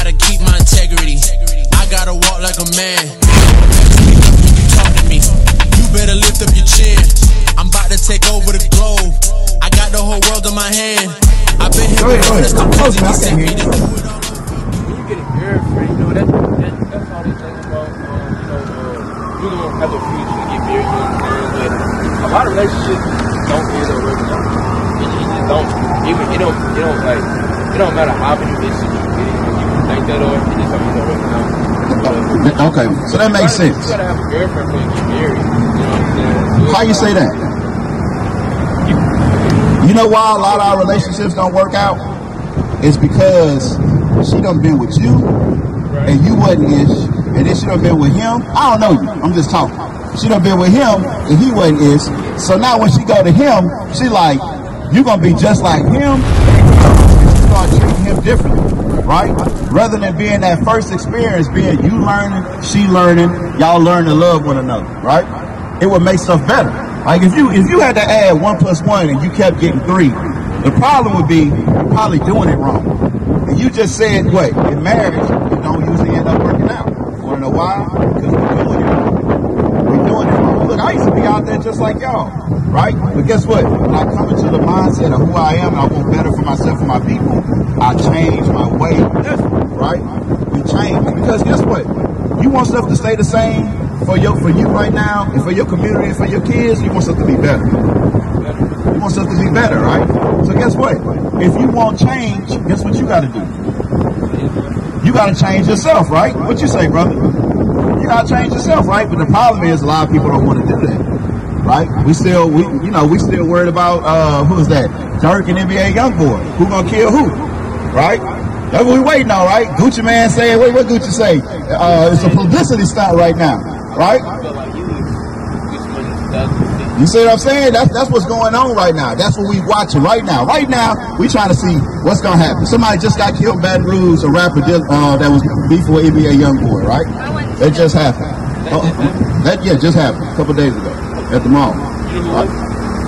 gotta keep my integrity. I gotta walk like a man. Talk to me. You better lift up your chin. I'm about to take over the globe. I got the whole world in my hand. I've been here before. That's the reason he sent me to do it all. When you get a girlfriend, you know, that's all they think about. You don't have a future to get married, you know what I'm saying? But a lot of relationships don't end up working out. It just don't. It don't matter how many relationships you get in. You can think that or it just don't end up working out. Okay, so that makes sense. You gotta have a girlfriend when you get married. You know what I'm saying? So how you say that? You know why a lot of our relationships don't work out? It's because she done been with you, and you wasn't ish, and then she done been with him. I don't know you, I'm just talking. She done been with him, and he wasn't ish. So now when she go to him, she like, you gonna be just like him, and you start treating him differently, right? Rather than being that first experience, being you learning, she learning, y'all learn to love one another, right? It would make stuff better. Like if you had to add 1 + 1 and you kept getting 3, the problem would be you're probably doing it wrong. And you just said, wait, in marriage, it don't usually end up working out. You wanna know why? Because we're doing it wrong. We're doing it wrong. Look, I used to be out there just like y'all, right? But guess what? When I come into the mindset of who I am and I want better for myself and my people, I change my way, right? We change. Because guess what? You want stuff to stay the same for you right now, and for your community, and for your kids. You want stuff to be better. You want stuff to be better, right? So guess what? If you want change, guess what you got to do? You got to change yourself, right? What you say, brother? You got to change yourself, right? But the problem is a lot of people don't want to do that, right? We still worried about who is that? Dirk and NBA Youngboy. Who gonna kill who? Right? That's what we waiting on, right? Gucci Man saying, wait, what Gucci say? It's a publicity stunt right now, right? You see what I'm saying? That's what's going on right now. That's what we watching right now. Right now, we trying to see what's gonna happen. Somebody just got killed in Baton Rouge, a rapper that was beefing with NBA Youngboy, right? That just happened. Just happened a couple days ago at the mall. Right?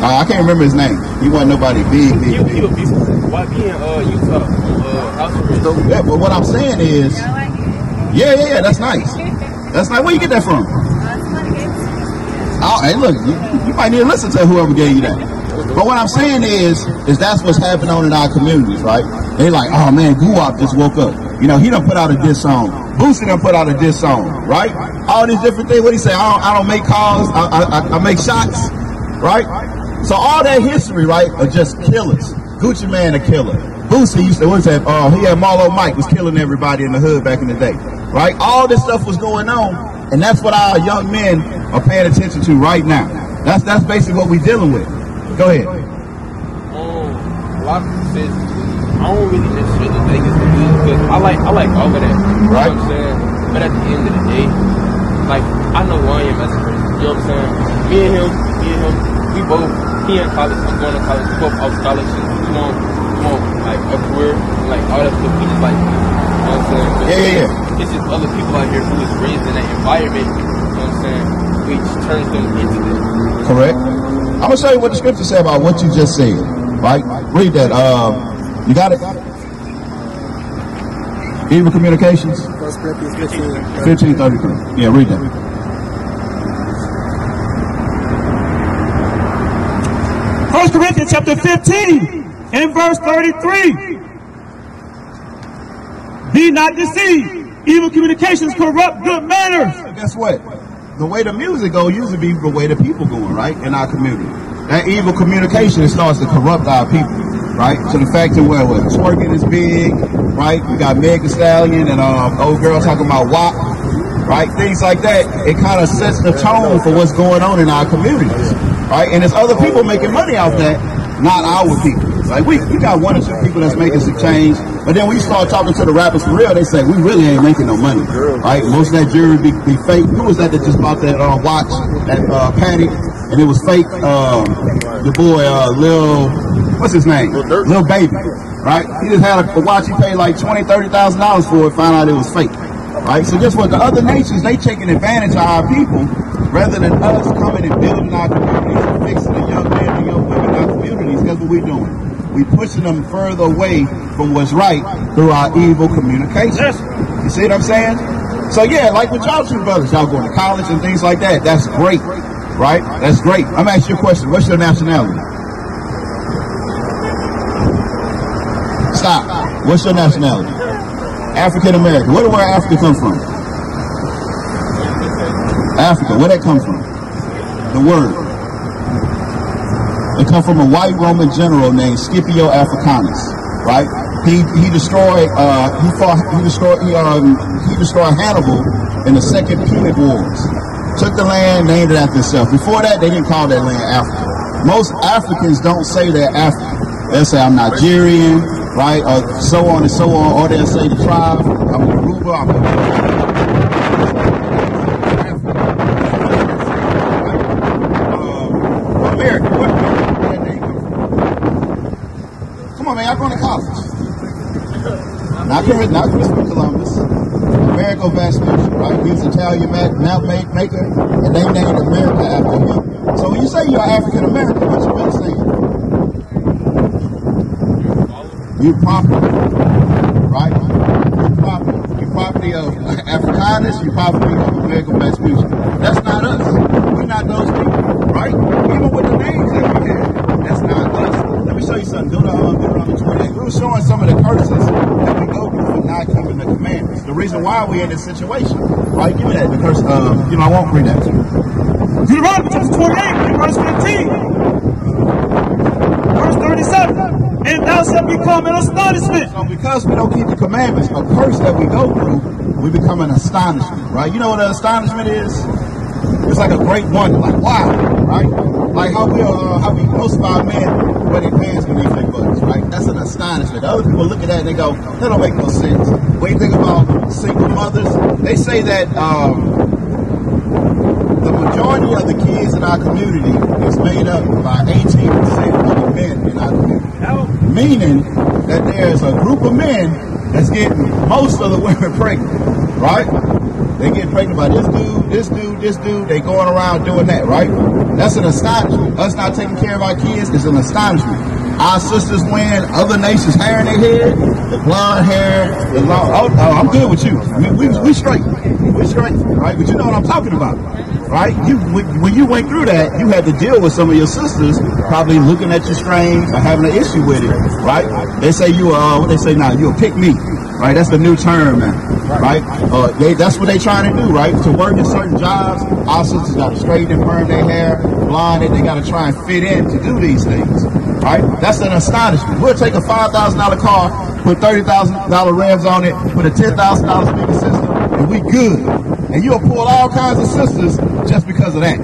I can't remember his name. He wasn't nobody big. Why be in Utah? Yeah, but what I'm saying is, yeah, that's nice. That's nice. Where you get that from? Oh, hey, look, you might need to listen to whoever gave you that. But what I'm saying is that's what's happening on in our communities, right? They like, oh man, Guwap just woke up. You know, he done put out a diss song. Boosie done put out a diss song, right? All these different things. What do he say? I don't make calls. I make shots, right? So all that history, right, are just killers. Gucci Man a killer. Boosie used to, he had Marlo Mike was killing everybody in the hood back in the day, right? All this stuff was going on, and that's what our young men are paying attention to right now. That's basically what we're dealing with. Go ahead. A lot of people say I don't really necessarily think it's the news, because I like all of that. Right. You know what I'm saying? But at the end of the day, like, I know who I am as a person. You know what I'm saying? Me and him, we both, he in college, I'm going to college, we both off scholarships. We want like a career, like all that stuff. We just like, you know what I'm saying? But Yeah. It's just other people out here who is raised in that environment, you know what I'm saying, which turns them into this. Correct. I'm going to show you what the scripture said about what you just said, right? Read that. You got it? Evil communications? 1 Corinthians 15:33. Yeah, read that. First Corinthians chapter 15 and verse 33. Be not deceived. Evil communications corrupt good manners. Guess what? The way the music goes usually be the way the people going, right? In our community. That evil communication starts to corrupt our people, right? To the fact that where twerking is big, right? We got Meg Thee Stallion and old girl talking about WAP, right? Things like that. It kind of sets the tone for what's going on in our communities, right? And there's other people making money off that, not our people. Like we got 1 or 2 people that's making some change, but then when you start talking to the rappers for real, they say we really ain't making no money, right? Most of that jewelry be fake. Who was that just bought that watch, that Patty, and it was fake? The boy, what's his name? Lil Baby, right? He just had a watch he paid like $20,000-$30,000 for it, found out it was fake, right? So guess what? The other nations, they taking advantage of our people rather than us coming and building our communities and fixing the young men and young women in our communities. Guess what we doing? we pushing them further away from what's right through our evil communication. Yes. You see what I'm saying? So yeah, like with y'all two brothers, y'all going to college and things like that. That's great, right? That's great. I'm gonna ask you a question. What's your nationality? Stop. What's your nationality? African American. Where Africa come from? Africa. Where that come from? The word. It come from a white Roman general named Scipio Africanus, right? He destroyed Hannibal in the Second Punic Wars. Took the land, named it after himself. Before that, they didn't call that land Africa. Most Africans don't say they're African. They'll say I'm Nigerian, right? Or so on and so on. Or they'll say the tribe. I'm Yoruba. I'm American. Where that name come from? Come on, man. Y'all going to college. Not Christopher Columbus. Amerigo Vespucci, right? He was an Italian map maker, and they named America after him. So when you say you're African American, what you really saying? You're property, right? You're property of Africanus, you're property of Amerigo Vespucci. That's not us. We're not those people, right? Even with the names that we have, that's not us. Let me show you something. Go to Deuteronomy 28. We were showing some of the curses that we go through for not keeping the commandments. The reason why we're in this situation, right? Give me that. The curse, I won't read that to you. Deuteronomy chapter 28, verse 15. Verse 37. And thou shalt become an astonishment. So because we don't keep the commandments, a curse that we go through, we become an astonishment, right? You know what an astonishment is? It's like a great wonder, like wow, right? Like how most of our men wear their pants beneath their buttons, right? That's an astonishment. Other people look at that and they go, that don't make no sense. When you think about single mothers, they say that the majority of the kids in our community is made up by 18% of the men in our community. Meaning that there's a group of men that's getting most of the women pregnant, right? They get pregnant by this dude. They going around doing that, right? That's an astonishment. Us not taking care of our kids is an astonishment. Our sisters wearing other nations' hair in their head, the blonde hair, the long. Oh, I'm good with you. I mean, we straight. We straight, right? But you know what I'm talking about, right? When you went through that, you had to deal with some of your sisters probably looking at you strange or having an issue with it, right? They say what they say now, you a pick me, right? That's the new term, man, right? That's what they trying to do, right? To work in certain jobs, our sisters got to straighten and perm their hair, blonde it, they got to try and fit in to do these things, right? That's an astonishment. We'll take a $5,000 car, put $30,000 rims on it, put a $10,000 speaker system, and we good. And you'll pull all kinds of sisters just because of that,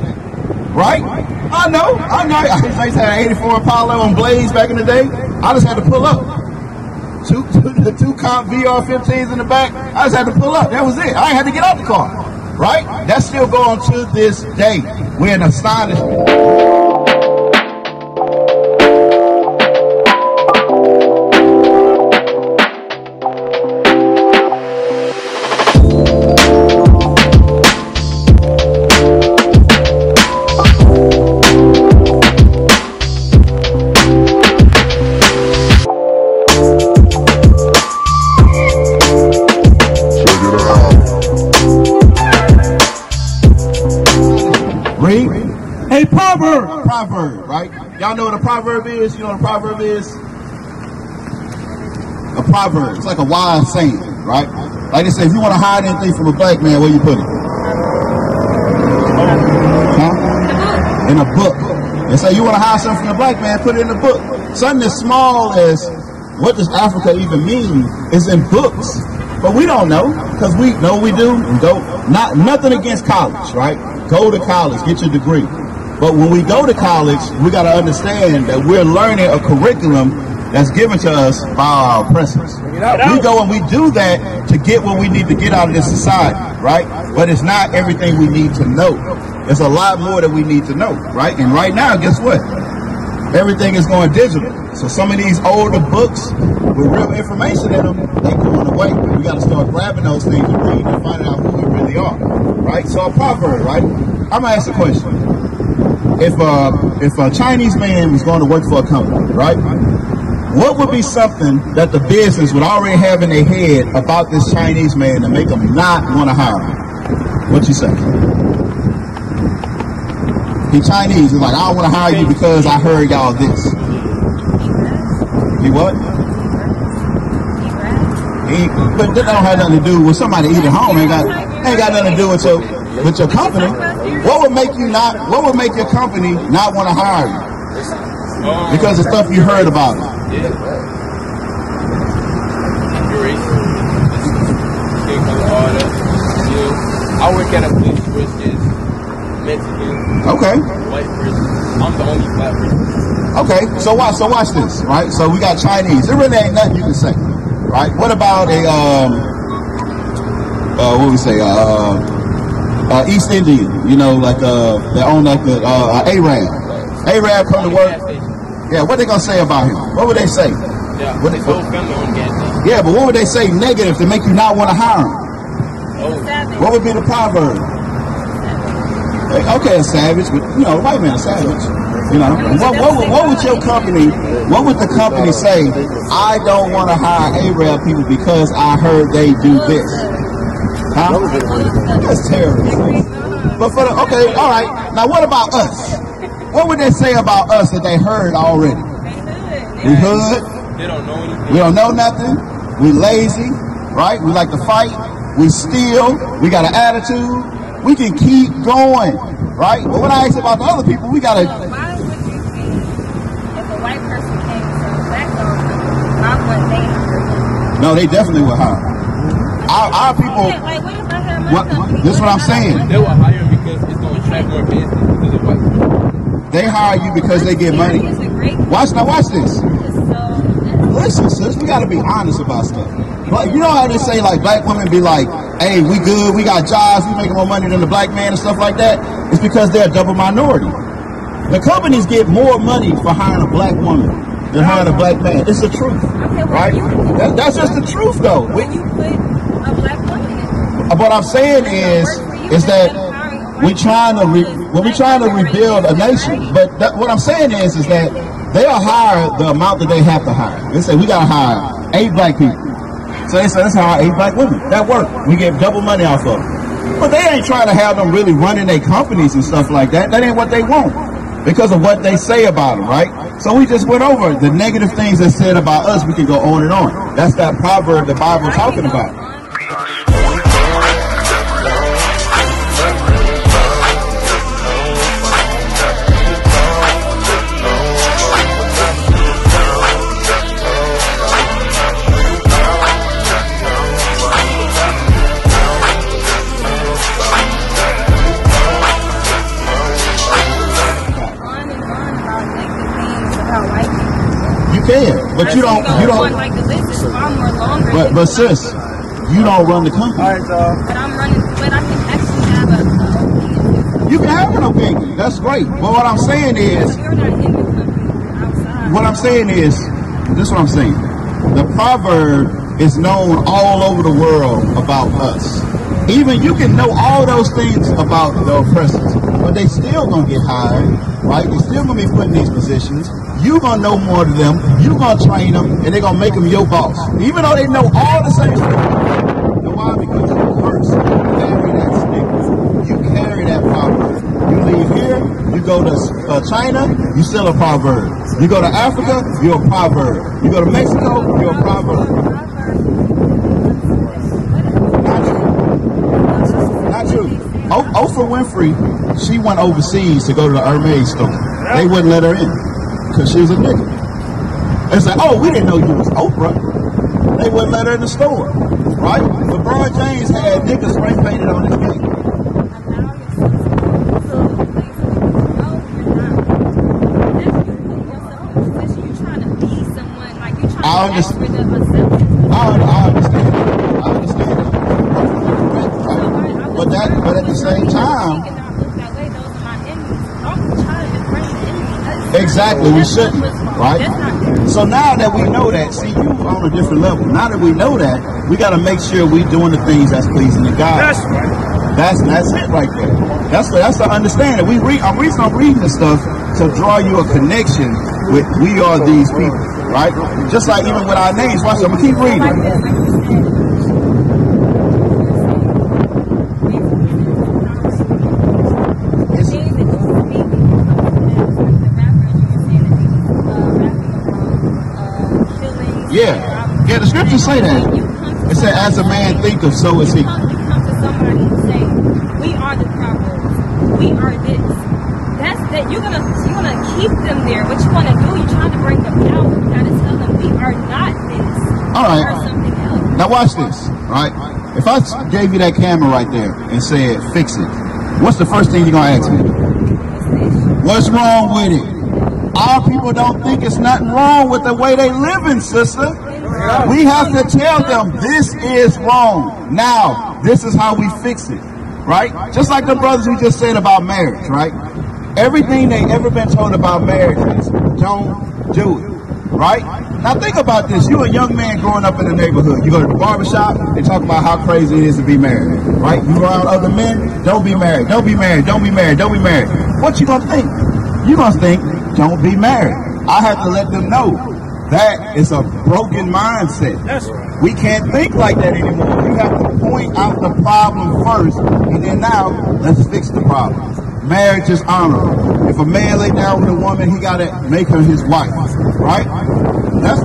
right? I know. I used to have an 84 Apollo on Blaze back in the day. I just had to pull up. Two comp VR15s in the back. I just had to pull up. That was it. I ain't had to get out the car, right? That's still going to this day. We're in astonishment. Proverb, right? Y'all know what a proverb is? You know what a proverb is? A proverb. It's like a wise saying, right? Like they say, if you want to hide anything from a black man, where you put it? Huh? In a book. They say you want to hide something from a black man, put it in a book. Something as small as what does Africa even mean is in books. But we don't know, because we know we do. We go, nothing against college, right? Go to college, get your degree. But when we go to college, we got to understand that we're learning a curriculum that's given to us by our oppressors. We go and we do that to get what we need to get out of this society, right? But it's not everything we need to know. There's a lot more that we need to know, right? And right now, guess what? Everything is going digital. So some of these older books with real information in them, they going away. We got to start grabbing those things and reading and finding out who we really are, right? So a proverb, right? I'm going to ask a question. If a Chinese man was going to work for a company, right? what would be something that the business would already have in their head about this Chinese man to make them not want to hire him? What you say? He Chinese. He's like, I don't want to hire you because I heard y'all this. He what? But that don't have nothing to do with somebody eating home. Ain't got nothing to do with your company. What would make your company not want to hire you? Because of stuff you heard about it. Yeah. I work at a place which is Mexican. Okay. White person. I'm the only black person. Okay. So watch this, right? So we got Chinese. There really ain't nothing you can say, right? What about a what we say? East Indian. You know, like they own like a Arab. Arab come to work. Yeah. What they gonna say about him? What would they say? Yeah. Yeah, but what would they say negative to make you not want to hire him? What would be the proverb? Okay, a savage, but you know, white man a savage. You know, what would your company? What would the company say? I don't want to hire Arab people because I heard they do this. Huh? That's terrible. But okay, all right. Now, what about us? What would they say about us that they heard already? We hood. They don't know anything. We don't know nothing. We lazy, right? We like to fight. We steal. We got an attitude. We can keep going, right? But when I ask about the other people, we got to... So why would you think if a white person came from a black owner, why wouldn't they hire him? No, they definitely would hire him. Our people... Like, what if I had my company? This is what I'm saying. They will hire him because it's going to attract more business because of white people. They hire you because they get money. Watch this. Listen, sis, we got to be honest about stuff. Like, you know how they say, like, black women be like, hey, we good, we got jobs, we making more money than the black man and stuff like that? It's because they're a double minority. The companies get more money for hiring a black woman than hiring a black man. It's the truth, right? That's just the truth, though. When you put a black woman in. What I'm saying is that we're trying to rebuild a nation. But what I'm saying is that they'll hire the amount that they have to hire. They say we got to hire 8 black people. So they say let's hire 8 black women. That worked. We get double money off of them. But they ain't trying to have them really running their companies and stuff like that. That ain't what they want because of what they say about them, right? So we just went over the negative things that said about us. We can go on and on. That's that proverb the Bible talking about. But you don't. Like the list is far more longer. But sis, you don't run the company. But I'm running. But I can actually have an opinion. You can have an opinion. That's great. But what I'm saying is, You're not in the company. Outside. What I'm saying is, this is what I'm saying. The proverb is known all over the world about us. Even you can know all those things about the oppressors, but they still gonna get hired, right? They still gonna be put in these positions. You gonna know more than them. You gonna train them, and they gonna make them your boss, even though they know all the same stuff. And why? Because you first carry that stigma. You carry that proverb. You leave here, you go to China, you still a proverb. You go to Africa, you're a proverb. You go to Mexico, you're a proverb. Not true. Oprah Winfrey, she went overseas to go to the Hermes store. They wouldn't let her in because she was a nigga. They said, oh, we didn't know you was Oprah. They wouldn't let her in the store, right? LeBron James had niggas spray painted on his face. I understand. But at the same time, exactly, we shouldn't, right? So now that we know that, see, you on a different level. Now that we know that, we got to make sure we doing the things that's pleasing to God. That's right. That's it right there. That's the understanding. I'm reading this stuff to draw you a connection with we are these people. right? Just like even with our names. Watch, I'm gonna keep reading. Yeah, the scriptures say that. It said, as a man thinketh, so is he. You come to somebody and say, we are the Proverbs, we are this. That's that. You're gonna keep them there. What you want to do? You're trying to bring them out. You gotta tell them we are not this. All right. We are something else. Now watch this. Right? If I gave you that camera right there and said, fix it, what's the first thing you're gonna ask me? What's wrong with it? Our people don't think it's nothing wrong with the way they living, sister. We have to tell them this is wrong. Now, this is how we fix it, right? Just like the brothers we just said about marriage, right? Everything they ever been told about marriage is don't do it, right? Now think about this. You're a young man growing up in the neighborhood. You go to the barbershop, they talk about how crazy it is to be married, right? You go around other men, don't be married, don't be married, don't be married, don't be married. What you gonna think? You gonna think, don't be married. I have to let them know that is a broken mindset. That's right. We can't think like that anymore. You have to point out the problem first, and then now let's fix the problem. Marriage is honorable. If a man lay down with a woman, he gotta make her his wife, right?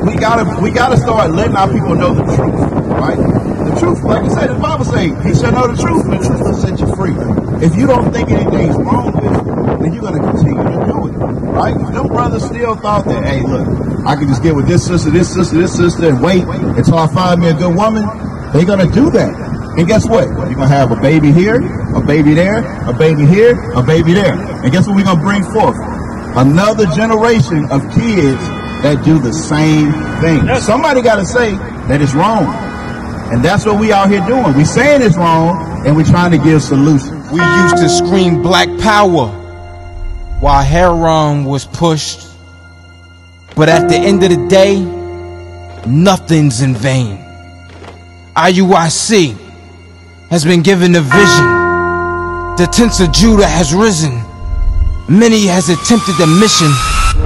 We gotta start letting our people know the truth, right? The truth, like I said, the Bible says, he shall know the truth, and the truth will set you free. If you don't think anything's wrong with it, then you're gonna continue to do it, right? If them brothers still thought that, hey, look, I can just get with this sister, and wait until I find me a good woman, they're gonna do that. And guess what? You're gonna have a baby here, a baby there, a baby here, a baby there. And guess what we're gonna bring forth? Another generation of kids that do the same thing. Somebody gotta say that it's wrong. And that's what we out here doing. We saying it's wrong, and we're trying to give solutions. We used to scream black power while Heron was pushed. But at the end of the day, nothing's in vain. IUIC has been given a vision. The tents of Judah has risen. Many has attempted the mission.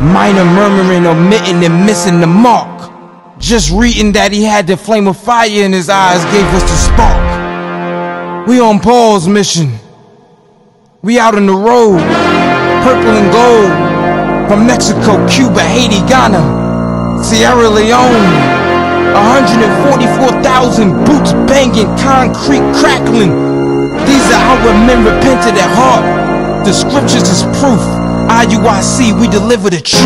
Minor murmuring, omitting, and missing the mark. Just reading that he had the flame of fire in his eyes gave us the spark. We on Paul's mission. We out on the road, purple and gold. From Mexico, Cuba, Haiti, Ghana, Sierra Leone. 144,000 boots banging, concrete crackling. These are our men repented at heart. The scriptures is proof. IUIC, we deliver the truth.